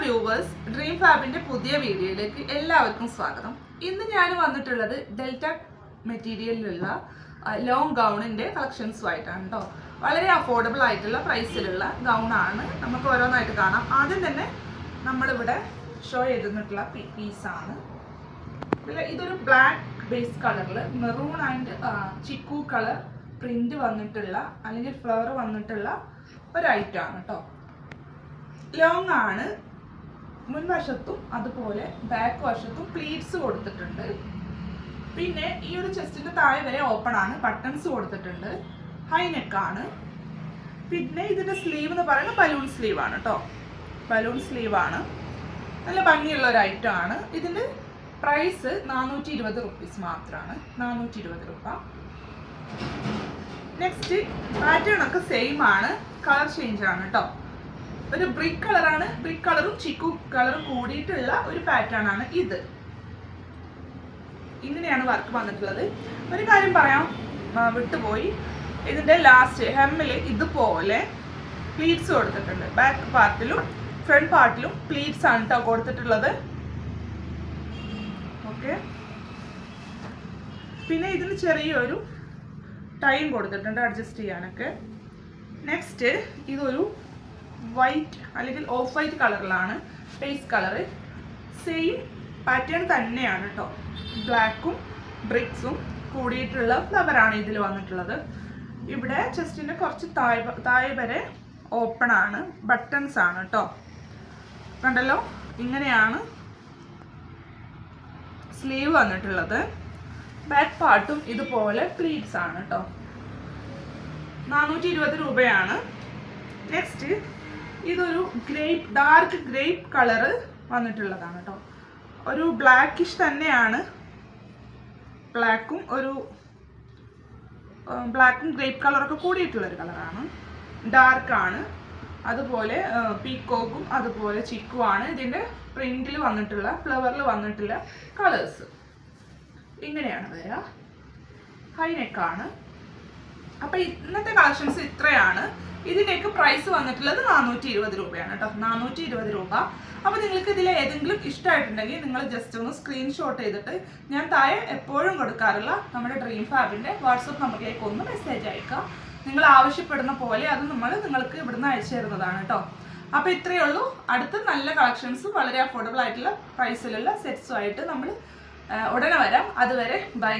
Viewers, dream ഫാബിന്റെ പുതിയ വീഡിയോയിലേക്ക് എല്ലാവർക്കും സ്വാഗതം. ഇന്ന് ഞാൻ വന്നിട്ടുള്ളത് ഡെൽറ്റ മെറ്റീരിയലിലുള്ള ലോങ് ഗൗണിന്റെ കളക്ഷൻസുമായിട്ടാണ് കേട്ടോ. വളരെ അഫോർഡബിൾ ആയിട്ടുള്ള പ്രൈസിലുള്ള ഗൗണാണ്. നമുക്ക് ഓരോന്നായിട്ട് കാണാം. ആദ്യം തന്നെ നമ്മളിവിടെ ഷോ ചെയ്തിട്ടുള്ള പീസാണ്. ഇതൊരു ബ്ലാക്ക് ബേസ് കളറിൽ maroon and chikoo colour print വന്നിട്ടുള്ള അല്ലെങ്കിൽ ഫ്ലവർ വന്നിട്ടുള്ള ഒരു ഐറ്റം ആണ് കേട്ടോ. ലോങ് ആണ്. മുൻവശത്തും അതുപോലെ ബാക്ക് വശത്തും പ്ലീറ്റ്സ് കൊടുത്തിട്ടുണ്ട്. പിന്നെ ഈ ഒരു ചെസ്റ്റിന്റെ താഴെ വരെ ഓപ്പൺ ആണ്. ബട്ടൺസ് കൊടുത്തിട്ടുണ്ട്. ഹൈ നെക്ക് ആണ്. പിന്നെ ഇതിന്റെ സ്ലീവ് എന്ന് പറയുന്നത് ബലൂൺ സ്ലീവ് ആണ് കേട്ടോ. ബലൂൺ സ്ലീവ് ആണ്. നല്ല ഭംഗിയുള്ള ഒരു ഐറ്റം ആണ്. ഇതിന്റെ പ്രൈസ് 420 റുപ്പീസ് മാത്രമാണ്. 420 രൂപ. നെക്സ്റ്റ് പാറ്റേൺ ഒക്കെ സെയിം ആണ്. കളർ ചേഞ്ച് ആണ് കേട്ടോ. ഒരു ബ്രിക്ക് കളറാണ്. ബ്രിക്ക് കളറും ചിക്കു കളറും കൂടിയിട്ടുള്ള ഒരു പാറ്റേൺ ആണ് ഇത്. ഇങ്ങനെയാണ് വർക്ക് വന്നിട്ടുള്ളത്. ഒരു കാര്യം പറയാം വിട്ടുപോയി. ഇതിന്റെ ലാസ്റ്റ് ഹെമ്മില് ഇതുപോലെ പ്ലീറ്റ്സ് കൊടുത്തിട്ടുണ്ട്. ബാക്ക് പാർട്ടിലും ഫ്രണ്ട് പാർട്ടിലും പ്ലീറ്റ്സ് ആണ് കേട്ടോ കൊടുത്തിട്ടുള്ളത്. ഓക്കെ. പിന്നെ ഇതിന് ചെറിയൊരു ടൈം കൊടുത്തിട്ടുണ്ട് അഡ്ജസ്റ്റ് ചെയ്യാനൊക്കെ. നെക്സ്റ്റ് ഇതൊരു വൈറ്റ് അല്ലെങ്കിൽ ഓഫ് വൈറ്റ് കളറിലാണ്. ബേസ് കളറ് സെയിം പാറ്റേൺ തന്നെയാണ് കേട്ടോ. ബ്ലാക്കും ബ്രിക്സും കൂടിയിട്ടുള്ള ഫ്ലവറാണ് ഇതിൽ വന്നിട്ടുള്ളത്. ഇവിടെ ചെസ്റ്റിൻ്റെ കുറച്ച് താഴെ വരെ ഓപ്പൺ ആണ്. ബട്ടൺസ് ആണ് കേട്ടോ. കണ്ടല്ലോ, ഇങ്ങനെയാണ് സ്ലീവ് വന്നിട്ടുള്ളത്. ബാക്ക് പാർട്ടും ഇതുപോലെ പ്ലീറ്റ്സ് ആണ് കേട്ടോ. 420 രൂപയാണ്. നെക്സ്റ്റ് ഇതൊരു ഗ്രേപ്പ് ഡാർക്ക് ഗ്രേപ്പ് കളറ് വന്നിട്ടുള്ളതാണ് കേട്ടോ. ഒരു ബ്ലാക്കിഷ് തന്നെയാണ്. ബ്ലാക്കും ഗ്രേപ്പ് കളറൊക്കെ കൂടിയിട്ടുള്ളൊരു കളറാണ്. ഡാർക്കാണ്. അതുപോലെ പീക്കോക്കും അതുപോലെ ചിക്കുവാണ് ഇതിൻ്റെ പ്രിന്റിൽ വന്നിട്ടുള്ള ഫ്ലവറിൽ വന്നിട്ടുള്ള കളേഴ്സ്. ഇങ്ങനെയാണ് വരിക. ഹൈ നെക്കാണ്. അപ്പം ഇന്നത്തെ കളക്ഷൻസ് ഇത്രയാണ്. ഇതിൻ്റെയൊക്കെ പ്രൈസ് വന്നിട്ടുള്ളത് 420 രൂപയാണ് കേട്ടോ. 420 രൂപ. അപ്പോൾ നിങ്ങൾക്ക് ഇതിൽ ഏതെങ്കിലും ഇഷ്ടമായിട്ടുണ്ടെങ്കിൽ നിങ്ങൾ ജസ്റ്റ് ഒന്ന് സ്ക്രീൻഷോട്ട് ചെയ്തിട്ട് ഞാൻ താഴെ എപ്പോഴും കൊടുക്കാറുള്ള നമ്മുടെ ഡ്രീം ഫാബിൻ്റെ വാട്സപ്പ് നമ്പറിലേക്ക് ഒന്ന് മെസ്സേജ് അയക്കുക. നിങ്ങൾ ആവശ്യപ്പെടുന്ന പോലെ അത് നിങ്ങൾക്ക് ഇവിടുന്ന് അയച്ചു തരുന്നതാണ് കേട്ടോ. അപ്പോൾ ഇത്രയേ ഉള്ളൂ. അടുത്ത നല്ല കളക്ഷൻസും വളരെ അഫോർഡബിൾ ആയിട്ടുള്ള പ്രൈസിലുള്ള സെറ്റ്സുമായിട്ട് നമ്മൾ ഉടനെ വരാം. അതുവരെ ബൈ.